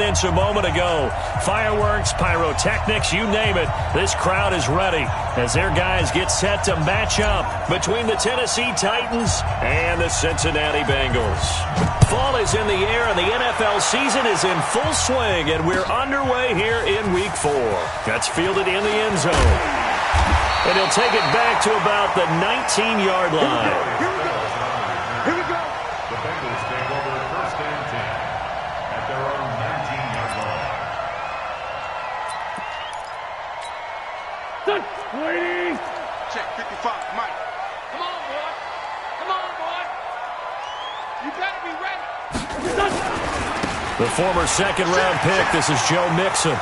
comments a moment ago. Fireworks, pyrotechnics, you name it. This crowd is ready as their guys get set to match up between the Tennessee Titans and the Cincinnati Bengals. Fall is in the air and the NFL season is in full swing, and we're underway here in Week 4. That's fielded in the end zone. And he'll take it back to about the 19-yard line. Here we go. The Bengals take over first and 10 at their own 19-yard line. Waiting. Check 55, Mike. Come on, boy. Come on, boy. You better be ready. The former second-round pick, this is Joe Mixon.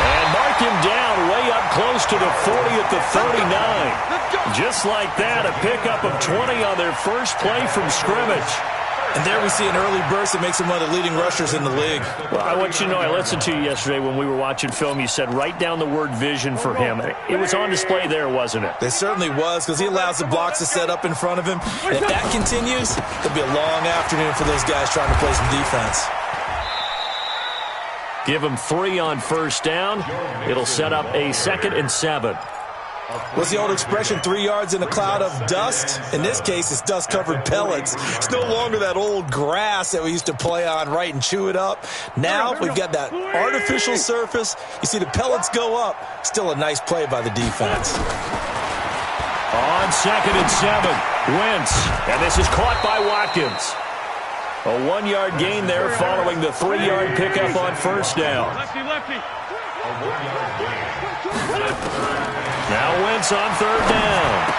And mark him down way up close to the 40 at the 39. Just like that, a pickup of 20 on their first play from scrimmage. And there we see an early burst that makes him one of the leading rushers in the league. Well, I want you to know, I listened to you yesterday when we were watching film. You said write down the word vision for him. It was on display there, wasn't it? It certainly was, because he allows the blocks to set up in front of him. And if that continues, it'll be a long afternoon for those guys trying to play some defense. Give him 3 on first down. It'll set up a 2nd and 7. What's the old expression, 3 yards in a cloud of dust? In this case, it's dust-covered pellets. It's no longer that old grass that we used to play on, right, and chew it up. Now we've got that artificial surface. You see the pellets go up. Still a nice play by the defense. On 2nd and 7, Wentz. And this is caught by Watkins. A 1-yard gain there following the 3-yard pickup on first down. Lefty. A 1-yard gain. Now Wentz on third down.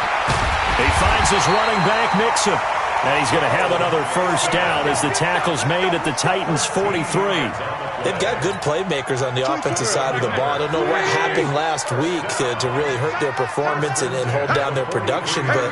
He finds his running back, Mixon. And he's going to have another first down as the tackle's made at the Titans' 43. They've got good playmakers on the offensive side of the ball. I don't know what happened last week to really hurt their performance and hold down their production, but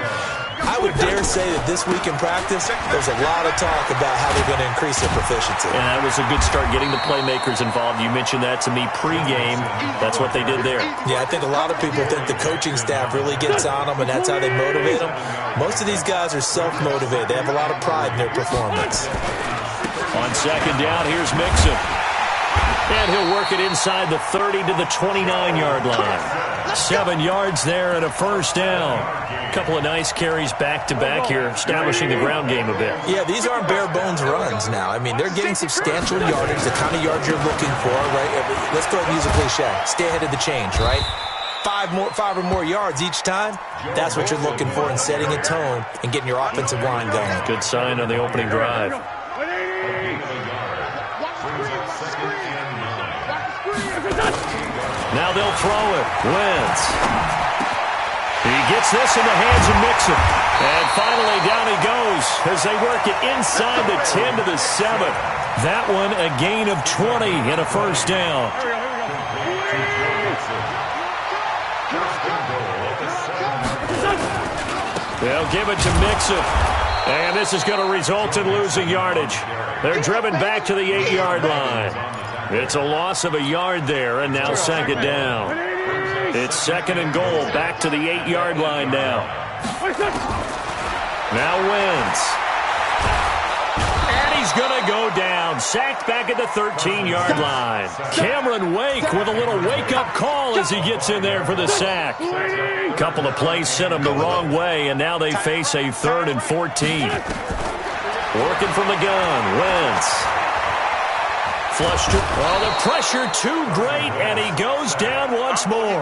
I would dare say that this week in practice, there's a lot of talk about how they're going to increase their proficiency. And that was a good start, getting the playmakers involved. You mentioned that to me pregame. That's what they did there. Yeah, I think a lot of people think the coaching staff really gets on them, and that's how they motivate them. Most of these guys are self-motivated. They have a lot of pride in their performance. On second down, here's Mixon. And he'll work it inside the 30 to the 29-yard line. 7 yards there and a first down. A couple of nice carries back-to-back here, establishing the ground game a bit. Yeah, these aren't bare-bones runs now. I mean, they're getting substantial yardage, the kind of yards you're looking for, right? Let's go ahead and use a cliche. Stay ahead of the change, right? 5 or more yards each time, that's what you're looking for in setting a tone and getting your offensive line going. Good sign on the opening drive. Now they'll throw it. Wentz. He gets this in the hands of Mixon. And finally down he goes as they work it inside the 10 to the 7. That one a gain of 20 and a first down. They'll give it to Mixon. And this is going to result in losing yardage. They're driven back to the 8-yard line. It's a loss of a yard there, and now second down. It's 2nd and goal, back to the 8-yard line now. Now Wentz. And he's going to go down, sacked back at the 13-yard line. Cameron Wake with a little wake-up call as he gets in there for the sack. A couple of plays sent him the wrong way, and now they face a 3rd and 14. Working from the gun, Wentz. Flushed it. Oh, the pressure too great, and he goes down once more.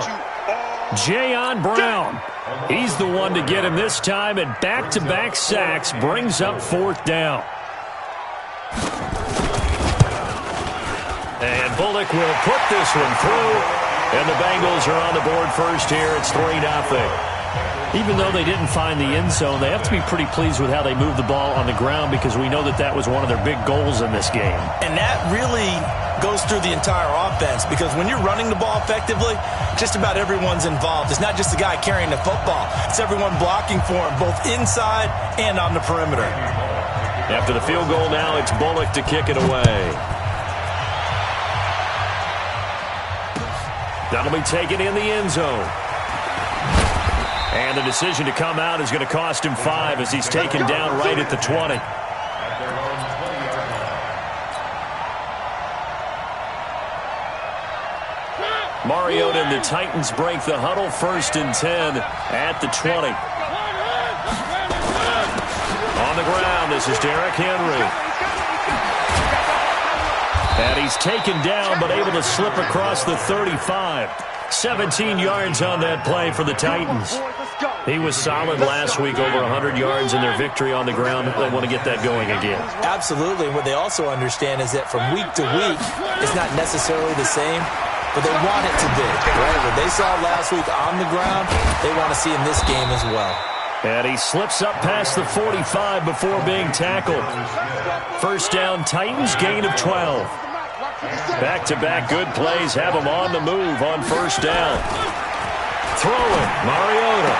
Jayon Brown. He's the one to get him this time, and back-to-back sacks brings up 4th down. And Bullock will put this one through, and the Bengals are on the board first here. It's 3-0. Even though they didn't find the end zone, they have to be pretty pleased with how they moved the ball on the ground, because we know that that was one of their big goals in this game. And that really goes through the entire offense, because when you're running the ball effectively, just about everyone's involved. It's not just the guy carrying the football. It's everyone blocking for him, both inside and on the perimeter. After the field goal now, it's Bullock to kick it away. That'll be taken in the end zone. And the decision to come out is going to cost him 5 as he's taken down right at the 20. Mariota and the Titans break the huddle, 1st and 10 at the 20. On the ground, this is Derrick Henry. And he's taken down, but able to slip across the 35. 17 yards on that play for the Titans. He was solid last week, over 100 yards in their victory on the ground. They want to get that going again. Absolutely. What they also understand is that from week to week, it's not necessarily the same, but they want it to be. Right? What they saw last week on the ground, they want to see in this game as well. And he slips up past the 45 before being tackled. 1st down, Titans, gain of 12. Back-to-back good plays have him on the move on 1st down. Throwing, Mariota.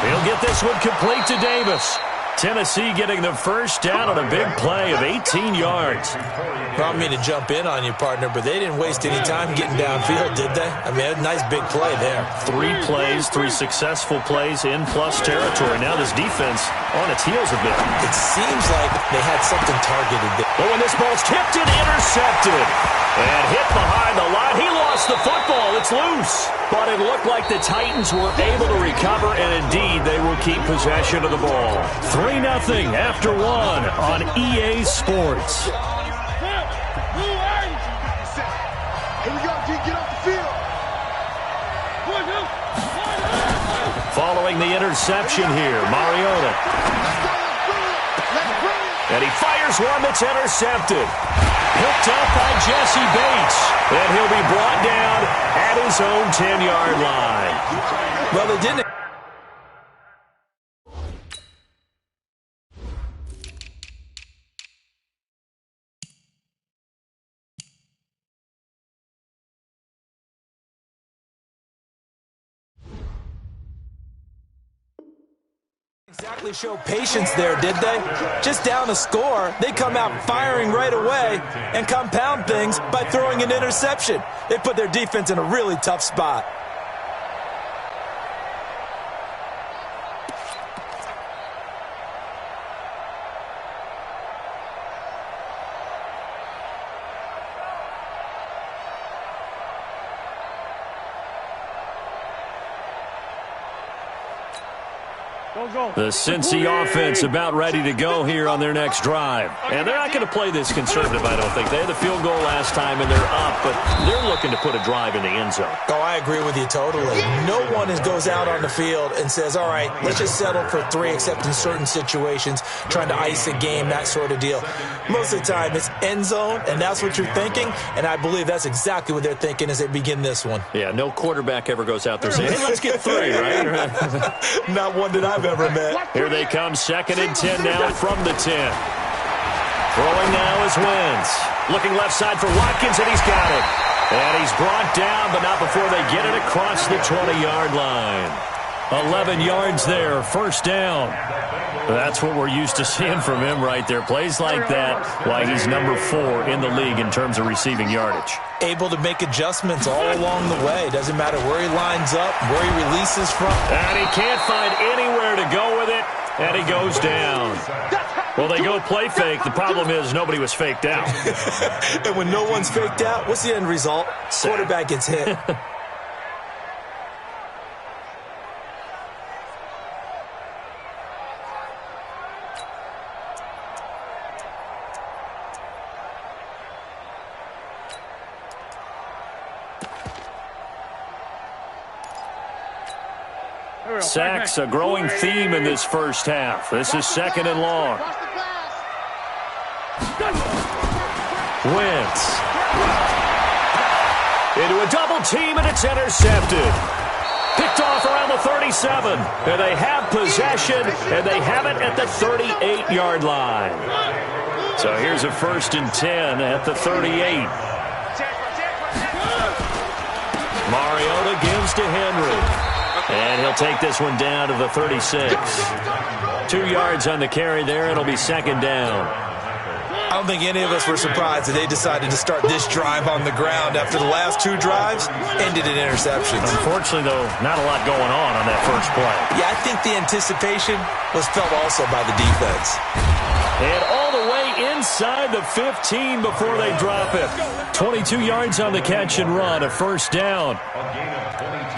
He'll get this one complete to Davis. Tennessee getting the 1st down on a big play of 18 yards. I don't mean to jump in on you, partner, but they didn't waste any time getting downfield, did they? I mean, a nice big play there. 3 plays, 3 successful plays in plus territory. Now this defense on its heels a bit. It seems like they had something targeted there. But when this ball's tipped and intercepted and hit behind the line, he lost the football. It's loose. But it looked like the Titans were able to recover, and indeed they will keep possession of the ball. 3-0 after 1 on EA Sports. Here we go, G, get off the field. Following the interception here, Mariota. And he fires one that's intercepted. Picked up by Jesse Bates. And he'll be brought down at his own 10-yard line. Well, they didn't. Exactly show patience there, did they? Just down a score, they come out firing right away and compound things by throwing an interception. They put their defense in a really tough spot. The Cincy offense about ready to go here on their next drive. And they're not going to play this conservative, I don't think. They had the field goal last time, and they're up, but they're looking to put a drive in the end zone. Oh, I agree with you totally. No one goes out on the field and says, all right, let's just settle for 3, except in certain situations, trying to ice a game, that sort of deal. Most of the time, it's end zone, and that's what you're thinking, and I believe that's exactly what they're thinking as they begin this one. Yeah, no quarterback ever goes out there saying, hey, let's get 3, right? Not one that I've ever met. Here they come, 2nd and 10 now from the 10. Throwing now is Wentz. Looking left side for Watkins, and he's got it. And he's brought down, but not before they get it across the 20-yard line. 11 yards there, 1st down. That's what we're used to seeing from him right there. Plays like that, why he's number 4 in the league in terms of receiving yardage. Able to make adjustments all along the way. Doesn't matter where he lines up, where he releases from. And he can't find anywhere to go with it, and he goes down. Well, they go play fake. The problem is nobody was faked out. And when no one's faked out, what's the end result? Quarterback gets hit. Sacks, a growing theme in this first half. This is 2nd and long. Wentz. Into a double team, and it's intercepted. Picked off around the 37. And they have possession, and they have it at the 38-yard line. So here's a 1st and 10 at the 38. Mariota gives to Henry. And he'll take this one down to the 36. 2 yards on the carry there. It'll be 2nd down. I don't think any of us were surprised that they decided to start this drive on the ground after the last 2 drives ended in interceptions. Unfortunately, though, not a lot going on that first play. Yeah, I think the anticipation was felt also by the defense. And all the way inside the 15 before they drop it. 22 yards on the catch and run, a first down.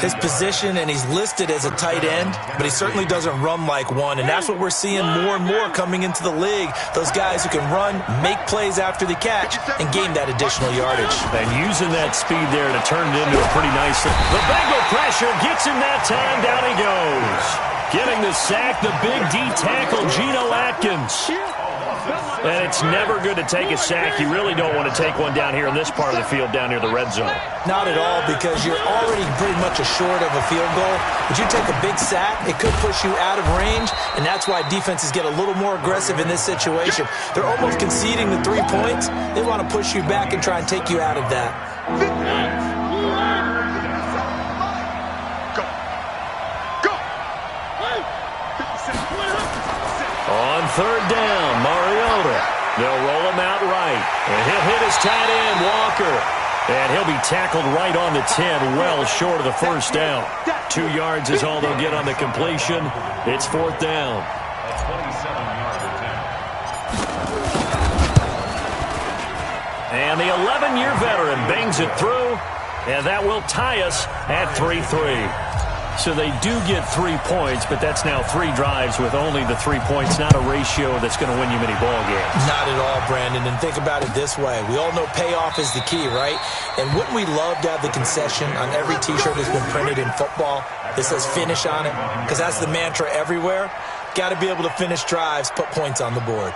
His position, and he's listed as a tight end, but he certainly doesn't run like one, and that's what we're seeing more and more coming into the league. Those guys who can run, make plays after the catch, and gain that additional yardage. And using that speed there to turn it into a pretty nice... The Bengal pressure gets him that time. Down he goes. Getting the sack, the big D tackle, Geno Atkins. And it's never good to take a sack. You really don't want to take one down here in this part of the field, down near the red zone. Not at all, because you're already pretty much short of a field goal. But you take a big sack, it could push you out of range, and that's why defenses get a little more aggressive in this situation. They're almost conceding the 3 points. They want to push you back and try and take you out of that. On third down, Mariota. They'll roll him out right. And he'll hit his tight end, Walker. And he'll be tackled right on the 10, well short of the first down. 2 yards is all they'll get on the completion. It's fourth down. A 27-yard attempt. And the 11-year veteran bangs it through. And that will tie us at 3-3. So they do get 3 points, but that's now 3 drives with only the 3 points, not a ratio that's going to win you many ball games. Not at all, Brandon. And think about it this way. We all know payoff is the key, right? And wouldn't we love to have the concession on every T-shirt that's been printed in football that says finish on it? Because that's the mantra everywhere. Got to be able to finish drives, put points on the board.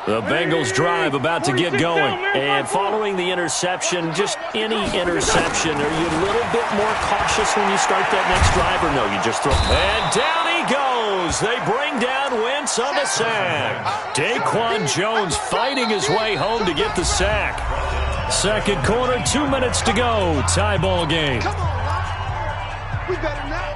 The Bengals drive about to get going. And following the interception, just any interception, are you a little bit more cautious when you start that next drive, or no, you just throw? And down he goes. They bring down Wentz on the sack. Daquan Jones fighting his way home to get the sack. Second quarter, 2 minutes to go. Tie ball game. Come on, Ryan. We better now.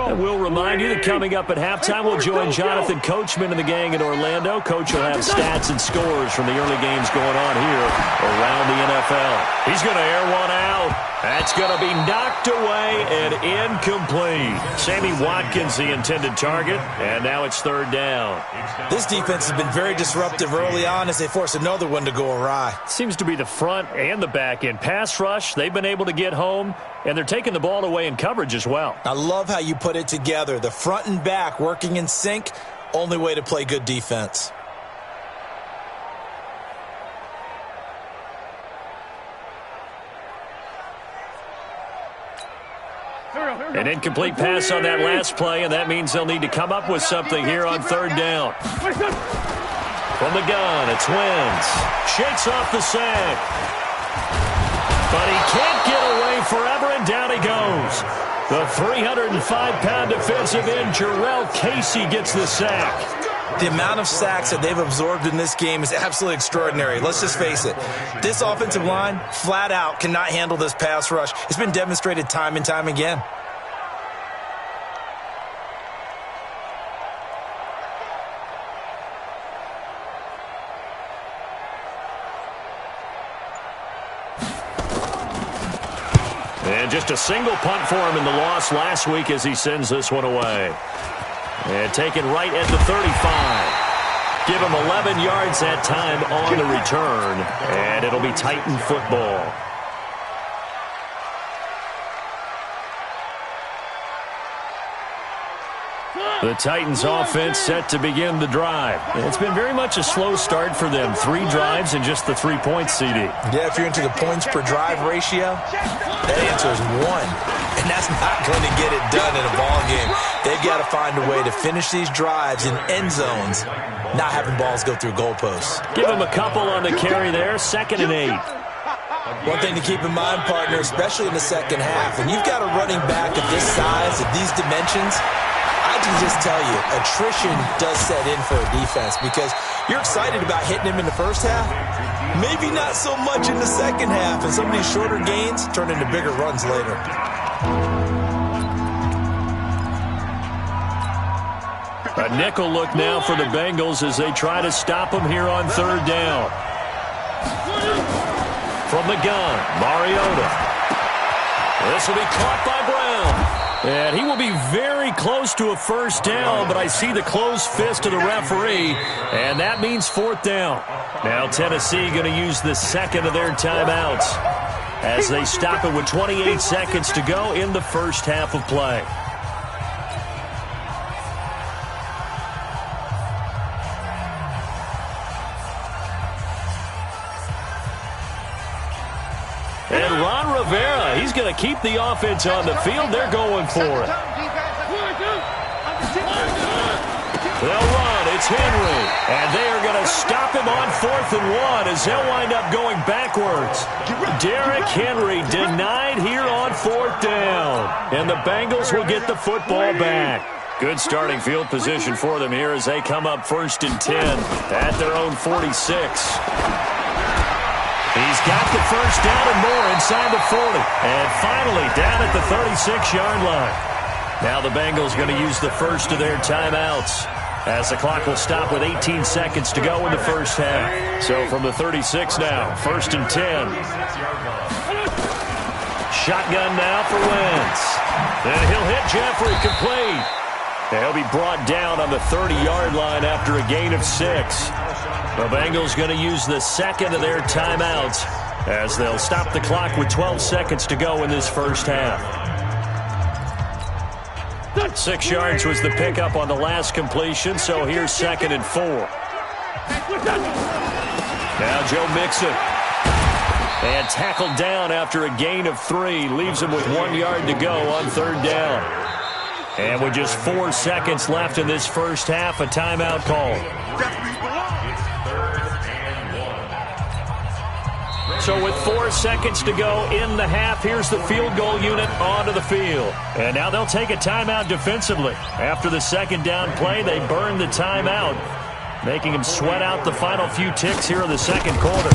And we'll remind you that coming up at halftime, we'll join Jonathan Coachman and the gang in Orlando. Coach will have stats and scores from the early games going on here around the NFL. He's going to air one out. That's going to be knocked away and incomplete. Sammy Watkins, the intended target, and now it's third down. This defense has been very disruptive early on as they force another one to go awry. Seems to be the front and the back end. Pass rush, they've been able to get home, and they're taking the ball away in coverage as well. I love how you put it together. The front and back working in sync, only way to play good defense. An incomplete pass on that last play, and that means they'll need to come up with something here on third down. From the gun, it's Wentz. Shakes off the sack. But he can't get away forever, and down he goes. The 305-pound defensive end, Jarrell Casey, gets the sack. The amount of sacks that they've absorbed in this game is absolutely extraordinary. Let's just face it. This offensive line, flat out, cannot handle this pass rush. It's been demonstrated time and time again. And just a single punt for him in the loss last week as he sends this one away. And taken right at the 35. Give him 11 yards that time on the return. And it'll be Titan football. The Titans offense set to begin the drive. It's been very much a slow start for them. 3 drives and just the 3 points, CD. Yeah, if you're into the points per drive ratio, that answer is 1. And that's not going to get it done in a ball game. They've got to find a way to finish these drives in end zones, not having balls go through goalposts. Give him a couple on the carry there. 2nd and 8. One thing to keep in mind, partner, especially in the second half, when you've got a running back of this size, of these dimensions, I can just tell you, attrition does set in for a defense because you're excited about hitting him in the first half, maybe not so much in the second half, and some of these shorter gains turn into bigger runs later. A nickel look now for the Bengals as they try to stop him here on third down. From the gun, Mariota. This will be caught by Brown. And he will be very close to a first down, but I see the closed fist of the referee, and that means fourth down. Now Tennessee going to use the second of their timeouts as they stop it with 28 seconds to go in the first half of play. And Ron Rivera, he's going to keep the offense on the field. They're going for it. They'll run. It's Henry. And they are going to stop him on 4th and 1 as they'll wind up going backwards. Derrick Henry denied here on 4th down. And the Bengals will get the football back. Good starting field position for them here as they come up 1st and 10 at their own 46. He's got the first down and more inside the 40. And finally down at the 36-yard line. Now the Bengals going to use the first of their timeouts as the clock will stop with 18 seconds to go in the first half. So from the 36 now, 1st and 10. Shotgun now for Wentz. And he'll hit Jeffrey complete. And he'll be brought down on the 30-yard line after a gain of 6. The Bengals going to use the second of their timeouts as they'll stop the clock with 12 seconds to go in this first half. 6 yards was the pickup on the last completion, so here's 2nd and 4. Now Joe Mixon. And tackled down after a gain of 3. Leaves him with 1 yard to go on 3rd down. And with just 4 seconds left in this first half, a timeout call. So with 4 seconds to go in the half, here's the field goal unit onto the field. And now they'll take a timeout defensively. After the second down play, they burn the timeout, making them sweat out the final few ticks here in the second quarter.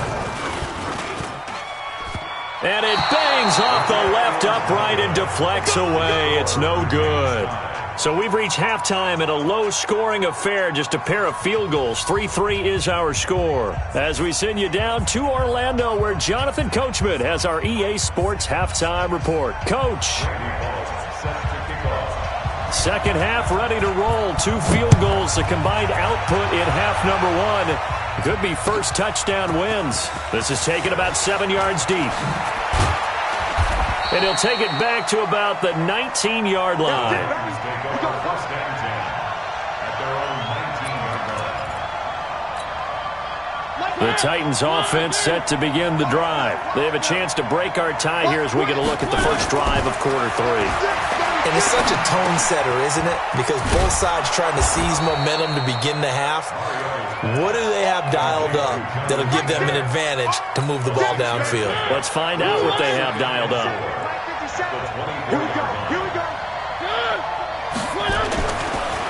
And it bangs off the left upright and deflects away. It's no good. So we've reached halftime in a low-scoring affair, just a pair of field goals. 3-3 is our score. As we send you down to Orlando, where Jonathan Coachman has our EA Sports halftime report. Coach. Second half ready to roll. 2 field goals, the combined output in half number 1. Could be first touchdown wins. This is taken about 7 yards deep. And he'll take it back to about the 19-yard line. The Titans offense set to begin the drive. They have a chance to break our tie here as we get a look at the first drive of quarter 3. And it's such a tone setter, isn't it? Because both sides trying to seize momentum to begin the half. What do they have dialed up that'll give them an advantage to move the ball downfield? Let's find out what they have dialed up. Here we go.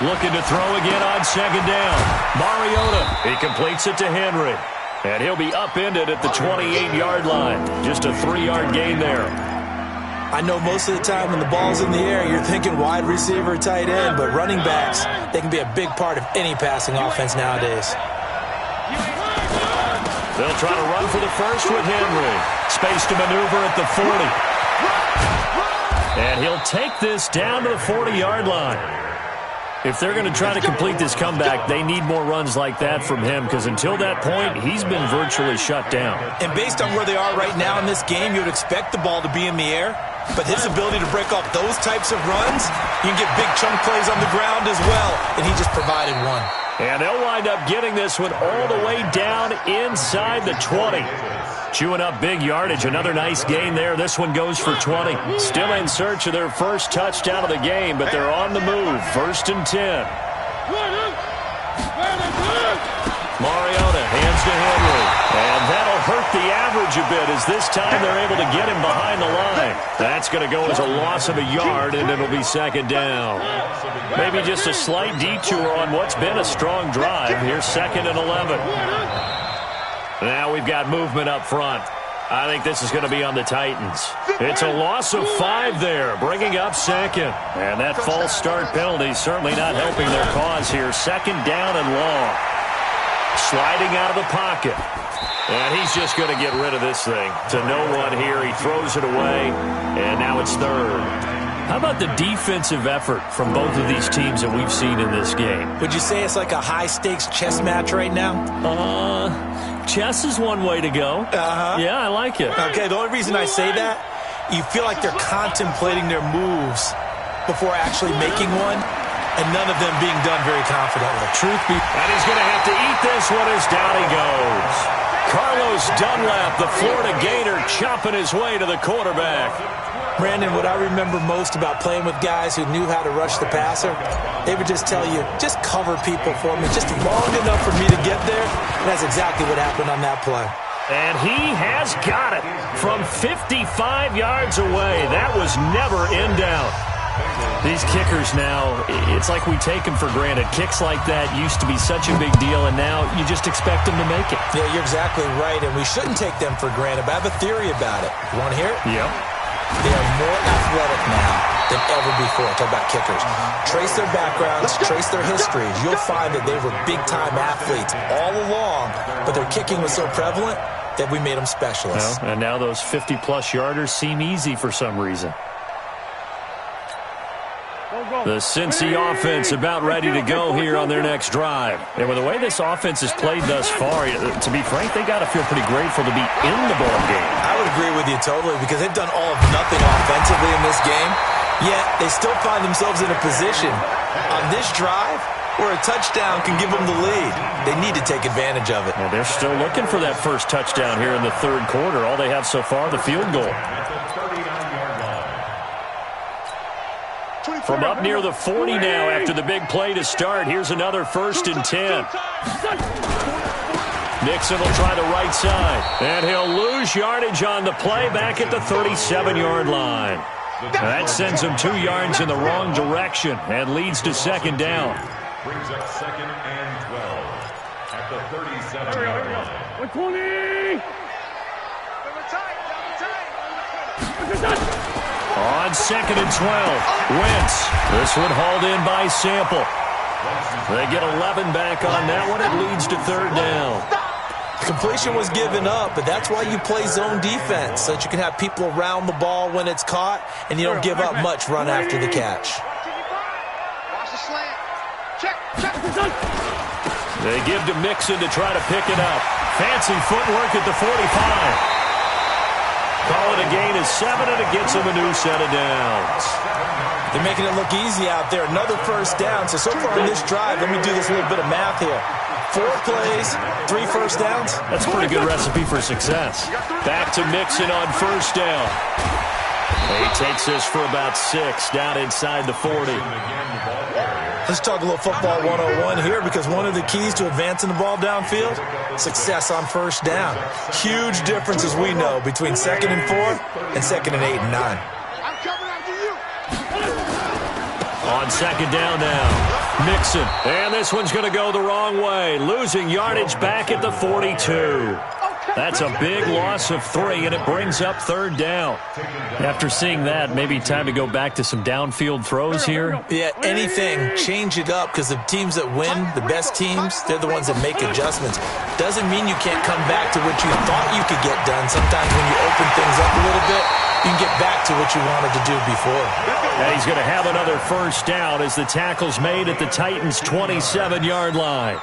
Looking to throw again on second down. Mariota. He completes it to Henry. And he'll be upended at the 28-yard line. Just a 3-yard gain there. I know most of the time when the ball's in the air, you're thinking wide receiver, tight end, but running backs, they can be a big part of any passing offense nowadays. They'll try to run for the first with Henry. Space to maneuver at the 40. And he'll take this down to the 40-yard line. If they're going to try to complete this comeback, they need more runs like that from him, because until that point, he's been virtually shut down. And based on where they are right now in this game, you would expect the ball to be in the air. But his ability to break off those types of runs, you can get big chunk plays on the ground as well, and he just provided one. And they'll wind up getting this one all the way down inside the 20. Chewing up big yardage. Another nice gain there. This one goes for 20. Still in search of their first touchdown of the game, but they're on the move. 1st and 10. Mariota Hands to Henry. And that'll hurt the average a bit as this time they're able to get him behind the line. That's going to go as a loss of a yard, and it'll be second down. Maybe just a slight detour on what's been a strong drive. Here's 2nd and 11. Now we've got movement up front. I think this is going to be on the Titans. It's a loss of 5 there, bringing up 2nd. And that false start penalty certainly not helping their cause here. 2nd down and long. Sliding out of the pocket. And he's just going to get rid of this thing. To no one here, he throws it away, and now it's 3rd. How about the defensive effort from both of these teams that we've seen in this game? Would you say it's like a high-stakes chess match right now? Chess is one way to go. Yeah, I like it. Okay, the only reason I say that, you feel like they're contemplating their moves before actually making one, and none of them being done very confidently. Truth be... And he's going to have to eat this one as down he goes. Carlos Dunlap, the Florida Gator, chopping his way to the quarterback. Brandon, what I remember most about playing with guys who knew how to rush the passer, they would just tell you, just cover people for me, just long enough for me to get there. And that's exactly what happened on that play. And he has got it from 55 yards away. That was never in doubt. These kickers now, it's like we take them for granted. Kicks like that used to be such a big deal, and now you just expect them to make it. Yeah, you're exactly right, and we shouldn't take them for granted, but I have a theory about it. You want to hear it? Yep. They are more athletic now than ever before. Talk about kickers. Trace their backgrounds, trace their histories. You'll find that they were big-time athletes all along, but their kicking was so prevalent that we made them specialists. Well, and now those 50-plus yarders seem easy for some reason. The Cincy offense about ready to go here on their next drive. And with the way this offense has played thus far, to be frank, they got to feel pretty grateful to be in the ball game. I would agree with you totally because they've done all of nothing offensively in this game, yet they still find themselves in a position on this drive where a touchdown can give them the lead. They need to take advantage of it. Well, they're still looking for that first touchdown here in the 3rd quarter. All they have so far, the field goal. From up near the 40 now after the big play to start. Here's another 1st and 10. Nixon will try the right side. And he'll lose yardage on the play back at the 37-yard line. That sends him 2 yards in the wrong direction and leads to 2nd down. Brings up 2nd and 12 at the 37-yard line. 120! On 2nd and 12, Wentz. This one hauled in by Sample. They get 11 back on that one. It leads to 3rd down. Completion was given up, but that's why you play zone defense, so that you can have people around the ball when it's caught, and you don't give up much run after the catch. Watch the slant. Check. They give to Mixon to try to pick it up. Fancy footwork at the 45. Call it a gain of 7, and it gets them a new set of downs. They're making it look easy out there. Another 1st down. So far in this drive, let me do this little bit of math here. 4 plays, 3 1st downs. That's a pretty good recipe for success. Back to Mixon on 1st down. He takes this for about 6 down inside the 40. Let's talk a little football 101 here because one of the keys to advancing the ball downfield, success on 1st down. Huge difference, as we know, between 2nd and 4 and 2nd and 8 and 9. I'm coming after you. On 2nd down now, Mixon. And this one's going to go the wrong way, losing yardage back at the 42. That's a big loss of 3, and it brings up 3rd down. After seeing that, maybe time to go back to some downfield throws here. Yeah, anything. Change it up because the teams that win, the best teams, they're the ones that make adjustments. Doesn't mean you can't come back to what you thought you could get done. Sometimes when you open things up a little bit, you can get back to what you wanted to do before. And he's going to have another 1st down as the tackle's made at the Titans' 27-yard line.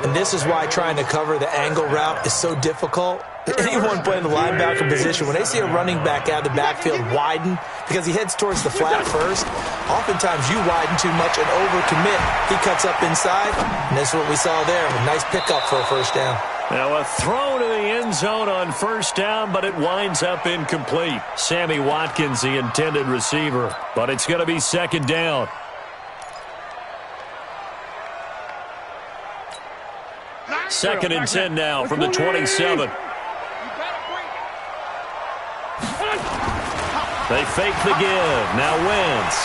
And this is why trying to cover the angle route is so difficult. Anyone playing the linebacker position, when they see a running back out of the backfield widen, because he heads towards the flat first, oftentimes you widen too much and overcommit. He cuts up inside, and that's what we saw there. A nice pickup for a 1st down. Now a throw to the end zone on 1st down, but it winds up incomplete. Sammy Watkins, the intended receiver, but it's going to be 2nd down. 2nd and 10 now from the 27. They fake the give. Now Wentz.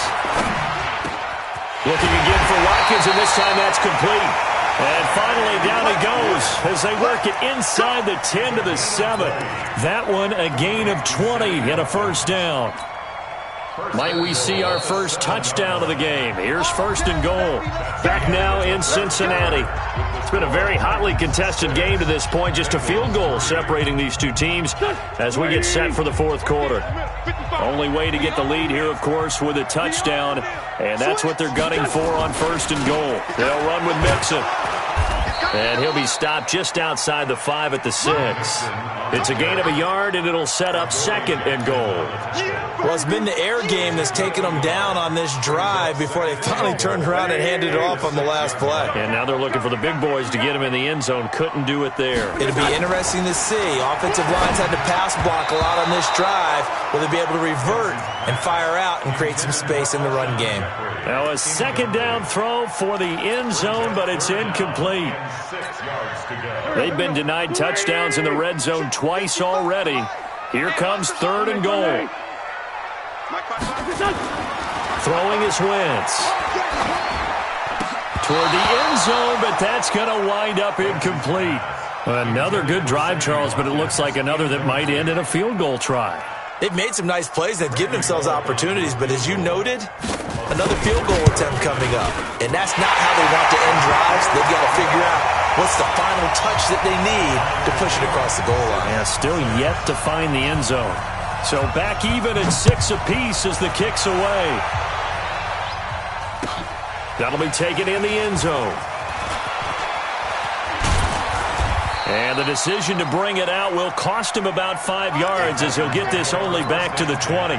Looking again for Watkins, and this time that's complete. And finally down he goes as they work it inside the 10 to the 7. That one a gain of 20 and a first down. Might we see our first touchdown of the game? Here's 1st and goal. Back now in Cincinnati. It's been a very hotly contested game to this point. Just a field goal separating these two teams as we get set for the 4th quarter. Only way to get the lead here, of course, with a touchdown. And that's what they're gunning for on 1st and goal. They'll run with Mixon. And he'll be stopped just outside the 5 at the 6. It's a gain of a yard, and it'll set up 2nd and goal. Well, it's been the air game that's taken them down on this drive before they finally turned around and handed it off on the last play. And now they're looking for the big boys to get him in the end zone. Couldn't do it there. It'll be interesting to see. Offensive lines had to pass block a lot on this drive. Will they be able to revert and fire out and create some space in the run game? Now a 2nd down throw for the end zone, but it's incomplete. They've been denied touchdowns in the red zone twice already. Here comes 3rd and goal. Throwing is Wentz. Toward the end zone, but that's going to wind up incomplete. Another good drive, Charles, but it looks like another that might end in a field goal try. They've made some nice plays. They've given themselves opportunities, but as you noted, another field goal attempt coming up. And that's not how they want to end drives. They've got to figure out what's the final touch that they need to push it across the goal line. Yeah, still yet to find the end zone. So back even at 6 apiece as the kick's away. That'll be taken in the end zone. And the decision to bring it out will cost him about 5 yards as he'll get this only back to the 20.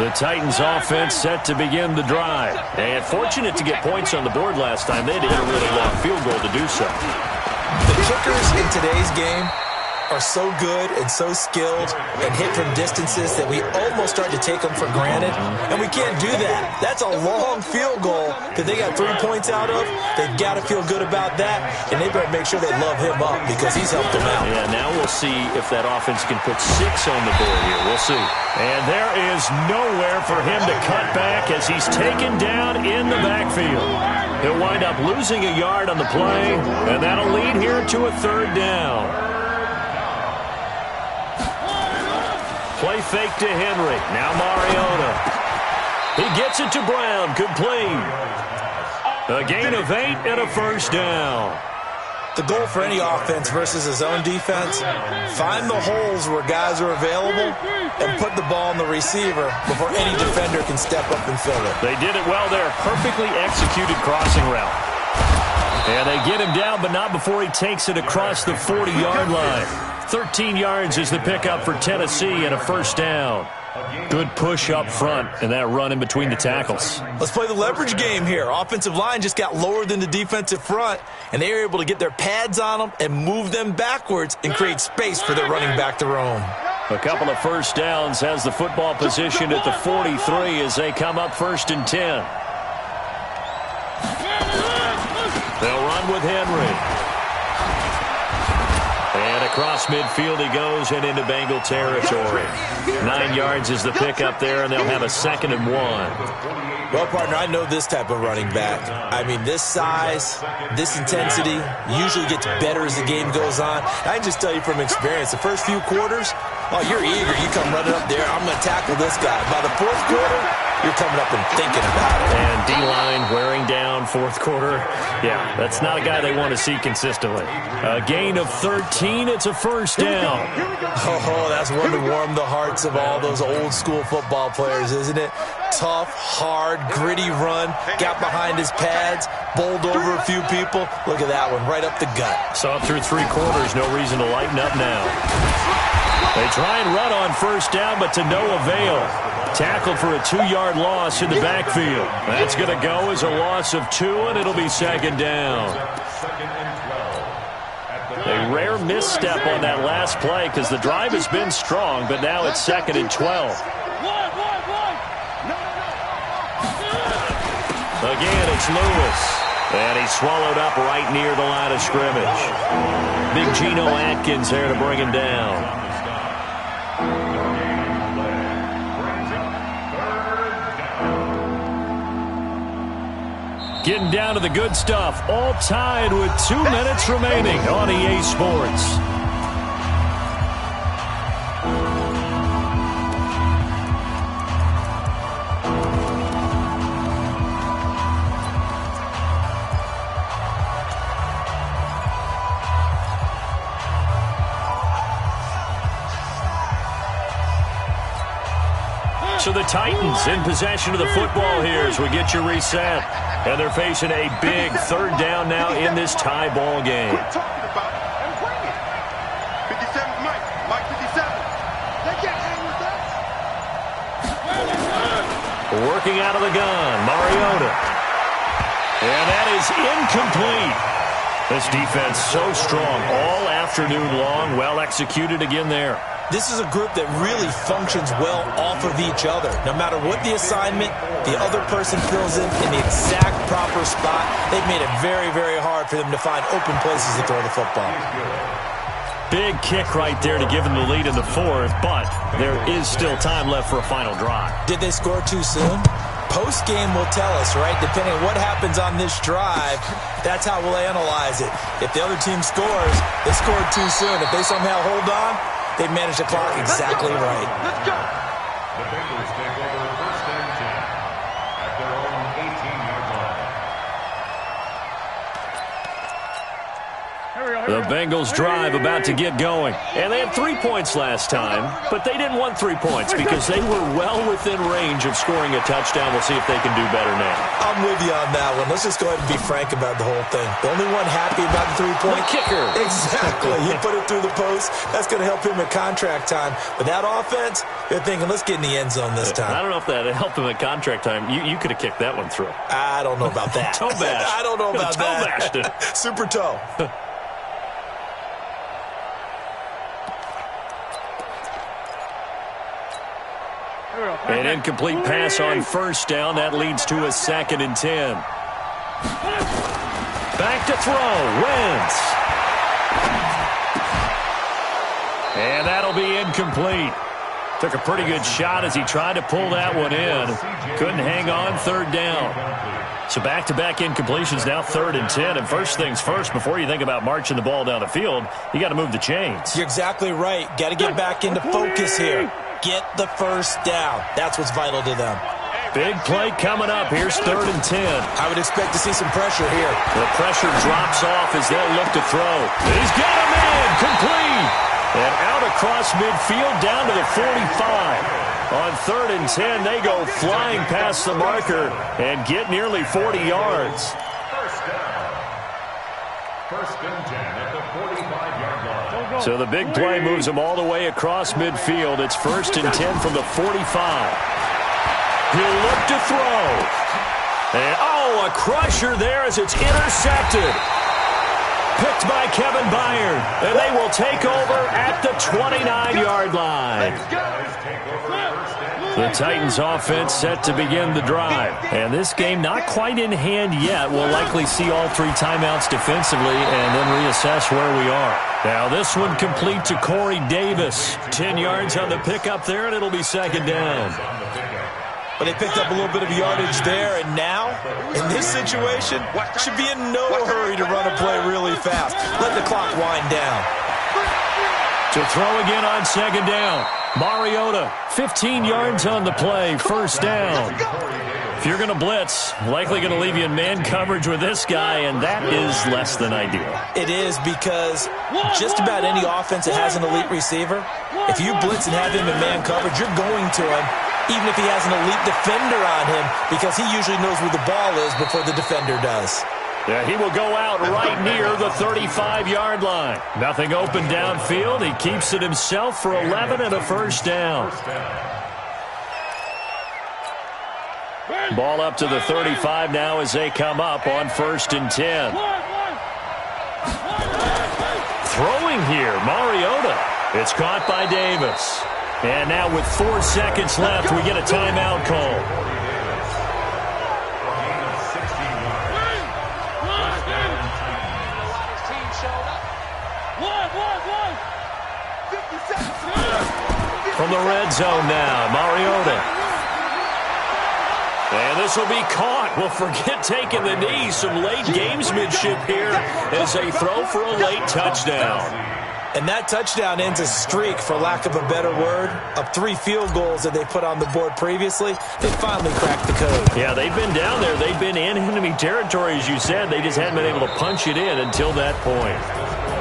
The Titans offense set to begin the drive. And fortunate to get points on the board last time. They had to hit a really long field goal to do so. The kickers in today's game are so good and so skilled and hit from distances that we almost start to take them for granted, and we can't do that. That's a long field goal that they got 3 points out of. They've got to feel good about that, and they better make sure they love him up because he's helped them out. Yeah, now we'll see if that offense can put 6 on the board here. We'll see. And there is nowhere for him to cut back as he's taken down in the backfield. He'll wind up losing a yard on the play, and that'll lead here to a 3rd down. Play fake to Henry. Now Mariota. He gets it to Brown. Complete. A gain of 8 and a first down. The goal for any offense versus his own defense, find the holes where guys are available and put the ball in the receiver before any defender can step up and fill it. They did it well there. Perfectly executed crossing route. And they get him down, but not before he takes it across the 40-yard line. 13 yards is the pickup for Tennessee and a first down. Good push up front and that run in between the tackles. Let's play the leverage game here. Offensive line just got lower than the defensive front, and they were able to get their pads on them and move them backwards and create space for their running back to roam. A couple of first downs has the football position at the 43 as they come up 1st and 10. They'll run with Henry. And across midfield he goes and into Bengal territory. 9 yards is the pickup there, and they'll have a 2nd and 1. Well, partner, I know this type of running back. I mean, this size, this intensity usually gets better as the game goes on. I can just tell you from experience, the first few quarters, oh, you're eager. You come running up there, I'm going to tackle this guy. By the 4th quarter, you're coming up and thinking about it. And D-line wearing down 4th quarter. Yeah, that's not a guy they want to see consistently. A gain of 13. It's a first down. Oh, that's one to warm the hearts of all those old school football players, isn't it? Tough, hard, gritty run. Got behind his pads, bowled over a few people. Look at that one, right up the gut. Saw it through 3 quarters. No reason to lighten up now. They try and run on first down, but to no avail. Tackled for a 2-yard loss in the backfield. That's going to go as a loss of 2, and it'll be 2nd down. A rare misstep on that last play because the drive has been strong, but now it's 2nd and 12. Again, it's Lewis. And he's swallowed up right near the line of scrimmage. Big Geno Atkins there to bring him down. Getting down to the good stuff. All tied with 2 minutes remaining on EA Sports. So the Titans in possession of the football here as we get you reset. And they're facing a big third down now in this tie ball game. Quit talking about it and bring it. 57 Mike. Mike 57. They can't hang with us. Working out of the gun, Mariota. And that is incomplete. This defense so strong all afternoon long. Well executed again there. This is a group that really functions well off of each other. No matter what the assignment, the other person fills in the exact proper spot. They've made it very, very hard for them to find open places to throw the football. Big kick right there to give them the lead in the fourth, but there is still time left for a final drive. Did they score too soon? Post-game will tell us, right? Depending on what happens on this drive, that's how we'll analyze it. If the other team scores, they scored too soon. If they somehow hold on, they managed the clock exactly right. Let's go. The Bengals take over first and 10 at their own 18-yard line. The Bengals drive about to get going. And they had 3 points last time, but they didn't want 3 points because they were well within range of scoring a touchdown. We'll see if they can do better now. I'm with you on that one. Let's just go ahead and be frank about the whole thing. The only one happy about the 3-point kicker. Exactly. He put it through the post. That's going to help him at contract time. But that offense, they're thinking, let's get in the end zone this time. I don't know if that helped him at contract time. You could have kicked that one through. I don't know about that. Toe bash. I don't know about toe that. Bashed it. Super toe. An incomplete pass on first down. That leads to a 2nd and 10. Back to throw. Wentz. And that'll be incomplete. Took a pretty good shot as he tried to pull that one in. Couldn't hang on, third down. So back-to-back incompletions, now 3rd and 10. And first things first, before you think about marching the ball down the field, you got to move the chains. You're exactly right. Got to get back into focus here. Get the first down. That's what's vital to them. Big play coming up. Here's 3rd and 10. I would expect to see some pressure here. The pressure drops off as they'll look to throw. He's got a man. Complete. And out across midfield down to the 45. On 3rd and 10, they go flying past the marker and get nearly 40 yards. First down. First and 10 at the 45-yard line. So the big play moves them all the way across midfield. It's 1st and 10 from the 45. He'll look to throw. And, a crusher there as it's intercepted. Picked by Kevin Byard. And they will take over at the 29-yard line. The Titans offense set to begin the drive. And this game not quite in hand yet. We'll likely see all 3 timeouts defensively and then reassess where we are. Now this one complete to Corey Davis. 10 yards on the pickup there, and it'll be 2nd down. But they picked up a little bit of yardage there, and now, in this situation, should be in no hurry to run a play really fast. Let the clock wind down. To throw again on 2nd down. Mariota, 15 yards on the play, 1st down. If you're going to blitz, likely going to leave you in man coverage with this guy, and that is less than ideal. It is because just about any offense that has an elite receiver, if you blitz and have him in man coverage, you're going to him, even if he has an elite defender on him, because he usually knows where the ball is before the defender does. Yeah, he will go out right near the 35-yard line. Nothing open downfield. He keeps it himself for 11 and a 1st down. Ball up to the 35 now as they come up on 1st and 10. Throwing here, Mariota. It's caught by Davis. And now with 4 seconds left, we get a timeout call. From the red zone now, Mariota. And this will be caught. Well, forget taking the knee. Some late gamesmanship here as they throw for a late touchdown. And that touchdown ends a streak, for lack of a better word, of 3 field goals that they put on the board previously. They finally cracked the code. Yeah, they've been down there. They've been in enemy territory, as you said. They just hadn't been able to punch it in until that point.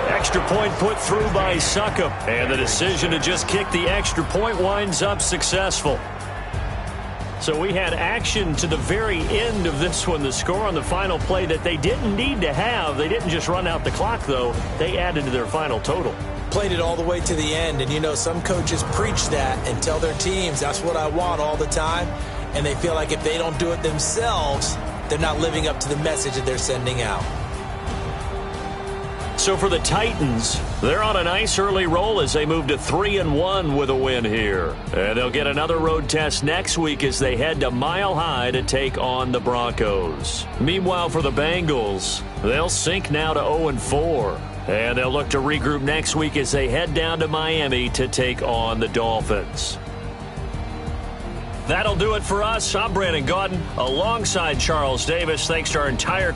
Extra point put through by Succop. And the decision to just kick the extra point winds up successful. So we had action to the very end of this one. The score on the final play that they didn't need to have. They didn't just run out the clock, though. They added to their final total. Played it all the way to the end. And, you know, some coaches preach that and tell their teams, that's what I want all the time. And they feel like if they don't do it themselves, they're not living up to the message that they're sending out. So for the Titans, they're on a nice early roll as they move to 3-1 with a win here. And they'll get another road test next week as they head to Mile High to take on the Broncos. Meanwhile, for the Bengals, they'll sink now to 0-4. And they'll look to regroup next week as they head down to Miami to take on the Dolphins. That'll do it for us. I'm Brandon Gaudin alongside Charles Davis. Thanks to our entire